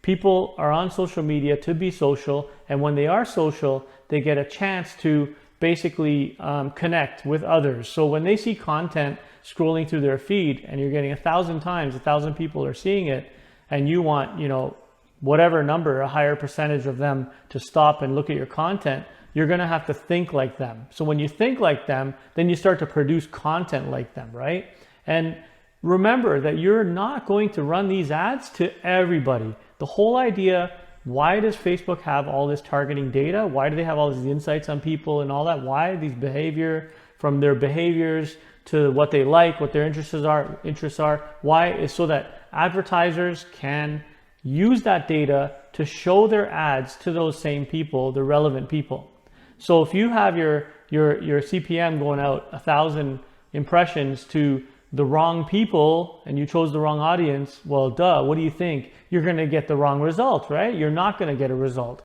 People are on social media to be social, and when they are social, they get a chance to basically connect with others. So when they see content scrolling through their feed and you're getting 1,000 times, 1,000 people are seeing it, and you want, whatever number, a higher percentage of them to stop and look at your content, you're going to have to think like them. So when you think like them, then you start to produce content like them, right? And remember that you're not going to run these ads to everybody. The whole idea, why does Facebook have all this targeting data? Why do they have all these insights on people and all that? Why these behavior, from their behaviors to what they like, what their interests are? Why is so that advertisers can use that data to show their ads to those same people, the relevant people. So if you have your CPM going out 1,000 impressions to the wrong people and you chose the wrong audience, well, duh, what do you think? You're going to get the wrong result, right? You're not going to get a result.